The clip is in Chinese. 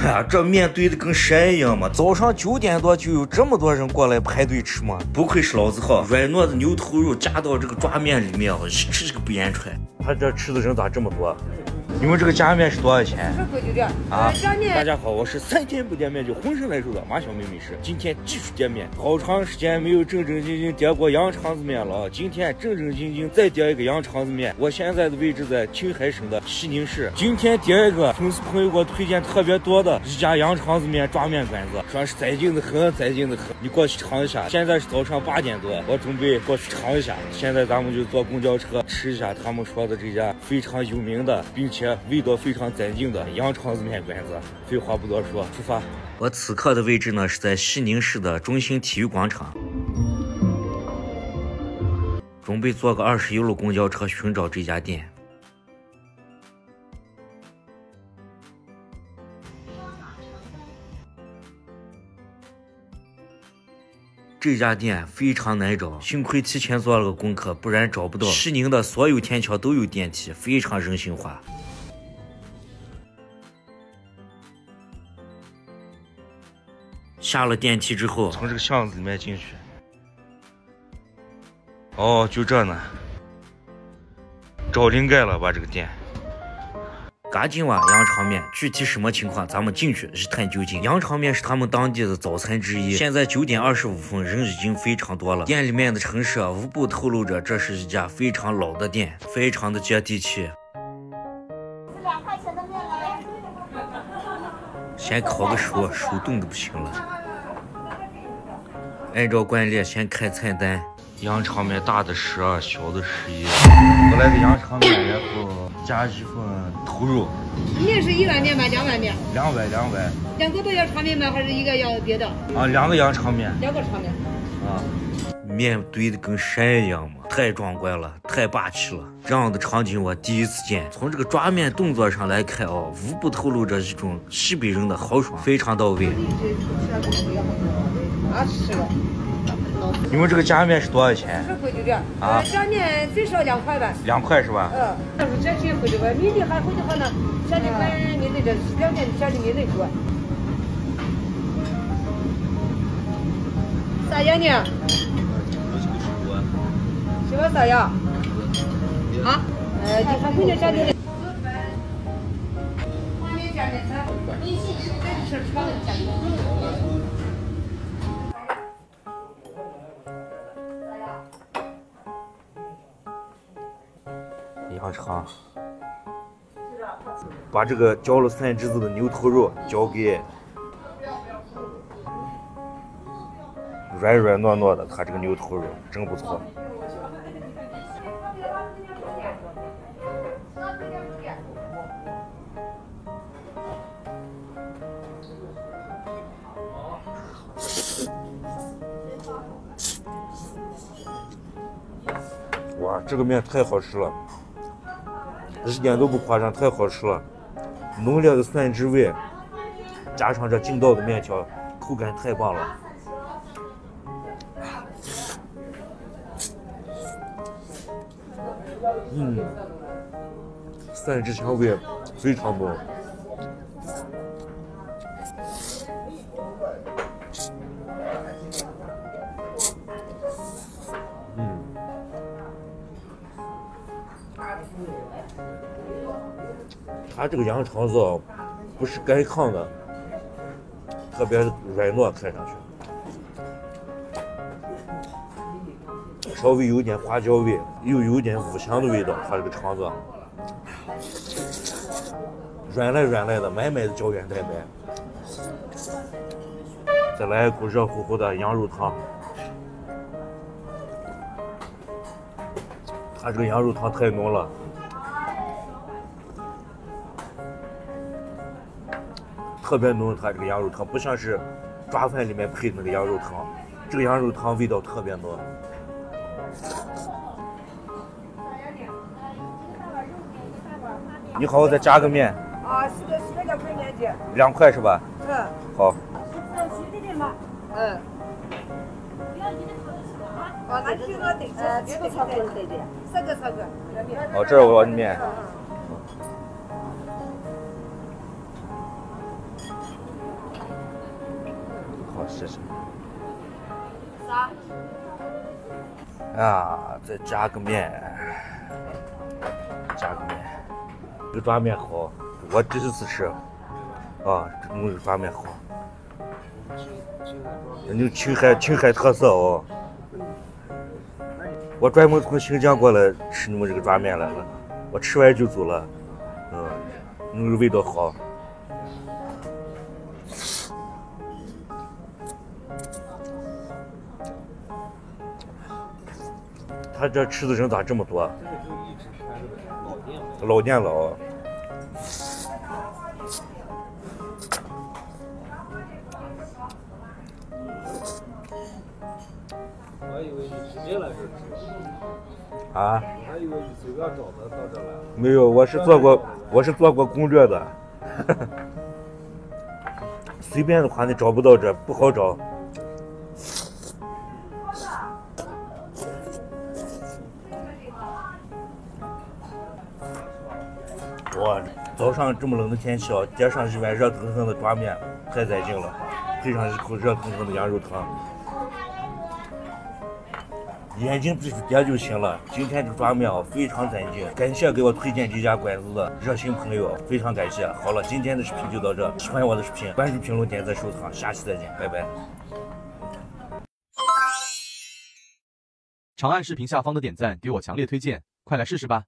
哎呀，这面堆的跟山一样嘛！早上9点多就有这么多人过来排队吃嘛，不愧是老字号，软糯的牛头肉夹到这个抓面里面，一吃这个不言传。他这吃的人咋这么多？你们这个夹面是多少钱？啊，大家好，我是3天不点面就浑身难受的马小妹美食。今天继续点面，好长时间没有正正经经点过羊肠子面了啊！今天正正经经再点一个羊肠子面。我现在的位置在青海省的西宁市。今天点一个粉丝朋友给我推荐特别多的一家羊肠子面抓面馆子，说是在劲的很，在劲的很。你过去尝一下。现在是早上8点多，我准备过去尝一下。现在咱们就坐公交车吃一下他们说的这家非常有名的，并且味道非常在劲的羊肠子面馆子。废话不多说，出发。我此刻的位置呢是在西宁市的中心体育广场，准备坐个21路公交车寻找这家店。这家店非常难找，幸亏提前做了个功课，不然找不到。西宁的所有天桥都有电梯，非常人性化。下了电梯之后，从这个巷子里面进去。哦，就这呢，找灵盖了吧这个店。嘎金瓦羊肠面，具体什么情况，咱们进去一探究竟。羊肠面是他们当地的早餐之一。现在9点25分，人已经非常多了。店里面的陈设无不透露着这是一家非常老的店，非常的接地气。2块钱的面来。先烤个手冻的不行了。按照惯例，先看菜单。羊肠面大的12，小的11。我来个羊肠面，然后加1份头肉。面是1碗面吧，2碗面？2碗。2个都要长面吗？还是一个要别的？啊，2个羊肠面。2个长面。啊，面堆的跟山一样嘛，太壮观了，太霸气了。这样的场景我第一次见。从这个抓面动作上来看哦，无不透露着一种西北人的豪爽，非常到位。是了。你们这个夹面是多少钱？是贵点啊，夹面最少2块吧。2块是吧？要是这些贵的话，米的还贵的话呢，这里块米的这2面这里米的多。啥样呢？喜欢啥样？啊？你还贵点这里的。外面加点菜，你这是炒的加点。羊肠，把这个嚼了3指子的牛头肉交给软软糯糯的，它这个牛头肉真不错。哇，这个面太好吃了，一点都不夸张，太好吃了。浓烈的蒜汁味，加上这劲道的面条，口感太棒了。蒜汁香味非常浓。它这个羊肠子不是干炕的，特别软糯，看上去稍微有点花椒味，又有点五香的味道。它这个肠子软烂的，满满的胶原蛋白。再来一口热乎乎的羊肉汤，它这个羊肉汤太浓了。特别浓，它这个羊肉汤不像是抓饭里面配的那个羊肉汤，这个羊肉汤味道特别浓。你好，我再加个面。啊，是的，2块面的。2块是吧？好。这个炒锅对的，这个炒锅。哦，这是我的面。谢谢。啥？啊，再加个面，加个面。这个抓面好，我第一次吃。啊，这种抓面好。你青海特色哦。我专门从新疆过来吃你们这个抓面来了，我吃完就走了。那个味道好。他这吃的人咋这么多？老店了哦。我以为你直接来这儿吃。啊？我还以为你随便找的到这儿来。没有，我是做过攻略的。随便的话你找不到这，不好找。哇，早上这么冷的天气啊，点上一碗热腾腾的抓面，太带劲了，配上一口热腾腾的羊肉汤，眼睛闭点就行了。今天这个抓面啊，非常带劲，感谢给我推荐这家馆子的热心朋友，非常感谢。好了，今天的视频就到这，喜欢我的视频，关注、评论、点赞、收藏，下期再见，拜拜。长按视频下方的点赞，给我强烈推荐，快来试试吧。